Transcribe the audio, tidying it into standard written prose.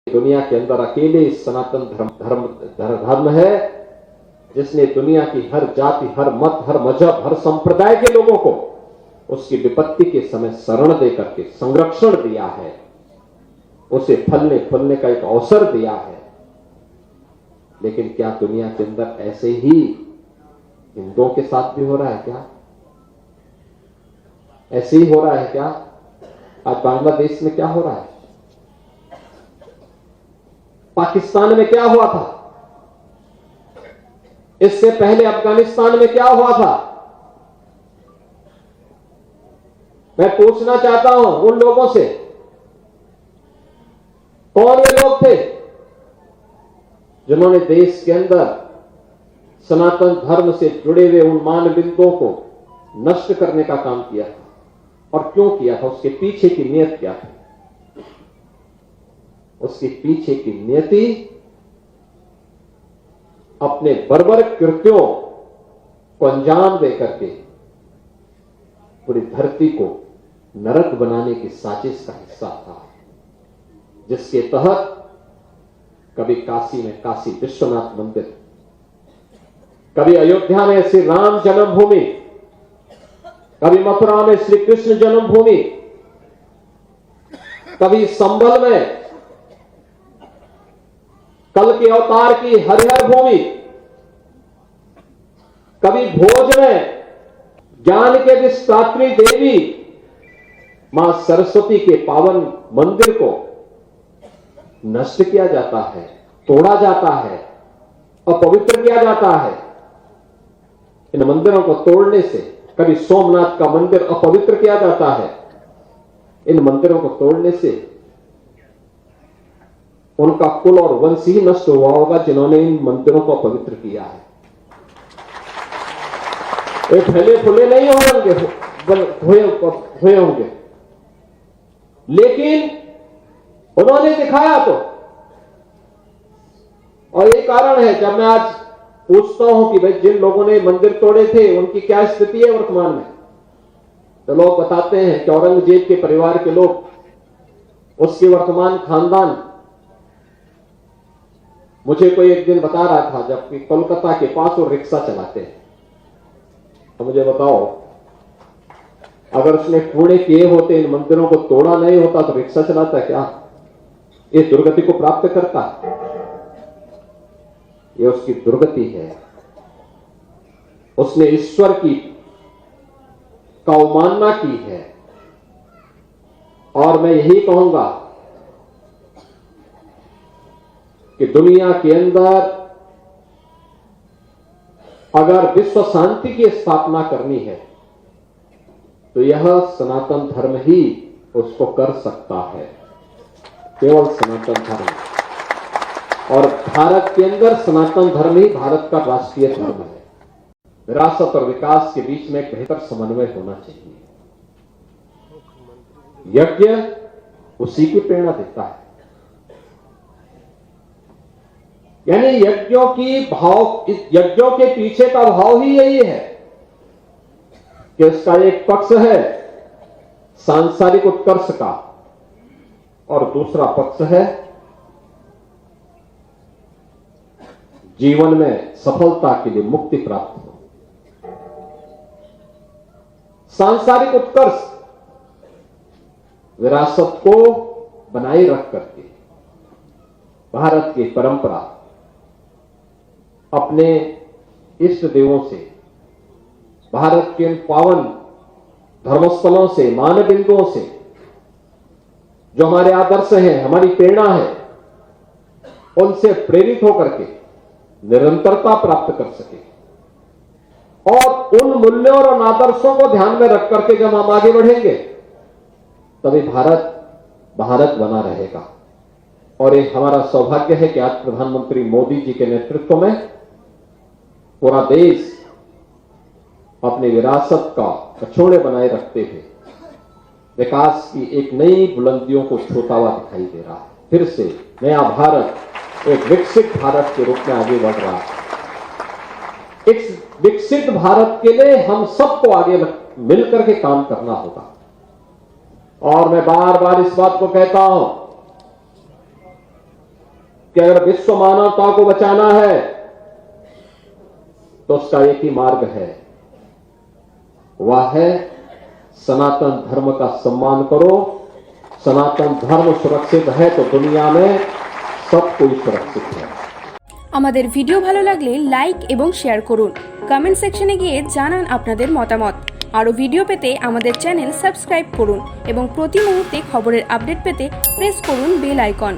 दुनिया के अंदर अकेले सनातन धर्म है जिसने दुनिया की हर जाति, हर मत, हर मजहब, हर संप्रदाय के लोगों को उसकी विपत्ति के समय शरण दे करके संरक्षण दिया है, उसे फलने फूलने का एक अवसर दिया है। लेकिन क्या दुनिया के अंदर ऐसे ही हिंदुओं के साथ भी हो रहा है क्या? ऐसे ही हो रहा है क्या? आज बांग्लादेश में क्या हो रहा है? पाकिस्तान में क्या हुआ था? इससे पहले अफगानिस्तान में क्या हुआ था? मैं पूछना चाहता हूं उन लोगों से, कौन वे लोग थे जिन्होंने देश के अंदर सनातन धर्म से जुड़े हुए उन मान बिंदुओं को नष्ट करने का काम किया था? और क्यों किया था? उसके पीछे की नीयत क्या थी? उसके पीछे की नियति अपने बर्बर कृत्यों को अंजाम देकर के पूरी धरती को नरक बनाने की साजिश का हिस्सा था, जिसके तहत कभी काशी में काशी विश्वनाथ मंदिर, कभी अयोध्या में श्री राम जन्मभूमि, कभी मथुरा में श्री कृष्ण जन्मभूमि, कभी संभल में कल के अवतार की हरिहर भूमि, कभी भोज में ज्ञान के विस्तात्री देवी मां सरस्वती के पावन मंदिर को नष्ट किया जाता है, तोड़ा जाता है, अपवित्र किया जाता है। इन मंदिरों को तोड़ने से कभी सोमनाथ का मंदिर अपवित्र किया जाता है। इन मंदिरों को तोड़ने से उनका कुल और वंश ही नष्ट हुआ होगा जिन्होंने इन मंदिरों को अपवित्र किया है। ये फैले फूले नहीं हुए होंगे, लेकिन उन्होंने दिखाया तो। और ये कारण है जब मैं आज पूछता हूं कि भाई जिन लोगों ने मंदिर तोड़े थे उनकी क्या स्थिति है वर्तमान में, तो लोग बताते हैं कि औरंगजेब के परिवार के लोग, उसके वर्तमान खानदान। मुझे कोई एक दिन बता रहा था जबकि कोलकाता के पास वो रिक्शा चलाते हैं, तो मुझे बताओ अगर उसने पुणे किए होते, इन मंदिरों को तोड़ा नहीं होता तो रिक्शा चलाता क्या? ये दुर्गति को प्राप्त करता? ये उसकी दुर्गति है। उसने ईश्वर की अवमानना की है। और मैं यही कहूंगा कि दुनिया के अंदर अगर विश्व शांति की स्थापना करनी है तो यह सनातन धर्म ही उसको कर सकता है, केवल सनातन धर्म। और भारत के अंदर सनातन धर्म ही भारत का राष्ट्रीय धर्म है। विरासत और विकास के बीच में एक बेहतर समन्वय होना चाहिए। यज्ञ उसी की प्रेरणा देता है। यानी यज्ञों के पीछे का भाव ही यही है कि उसका एक पक्ष है सांसारिक उत्कर्ष का और दूसरा पक्ष है जीवन में सफलता के लिए मुक्ति प्राप्त हो। सांसारिक उत्कर्ष विरासत को बनाए रख करके भारत की परंपरा अपने इष्ट देवों से, भारत के पावन धर्मस्थलों से, मान बिंदुओं से, जो हमारे आदर्श हैं, हमारी प्रेरणा है, उनसे प्रेरित होकर के निरंतरता प्राप्त कर सके। और उन मूल्यों और आदर्शों को ध्यान में रख करके जब हम आगे बढ़ेंगे तभी भारत भारत बना रहेगा। और ये हमारा सौभाग्य है कि आज प्रधानमंत्री मोदी जी के नेतृत्व में पूरा देश अपनी विरासत का कछोड़े बनाए रखते हुए विकास की एक नई बुलंदियों को छूता हुआ दिखाई दे रहा है। फिर से नया भारत एक विकसित भारत के रूप में आगे बढ़ रहा है। इस विकसित भारत के लिए हम सबको आगे मिलकर के काम करना होगा। और मैं बार बार इस बात को कहता हूं कि अगर विश्व मानवता को बचाना है तो उसका एक ही मार्ग है, वह है सनातन धर्म का सम्मान करो। सनातन धर्म सुरक्षित है तो दुनिया में सब कोई सुरक्षित है। আমাদের ভিডিও ভালো লাগলে লাইক এবং শেয়ার করুন। কমেন্ট সেকশনে গিয়ে জানান আপনাদের মতামত। আরও ভিডিও পেতে আমাদের চ্যানেল সাবস্ক্রাইব করুন এবং প্রতি মুহূর্তে খবরের আপডেট পেতে প্রেস করুন বেল আইকন।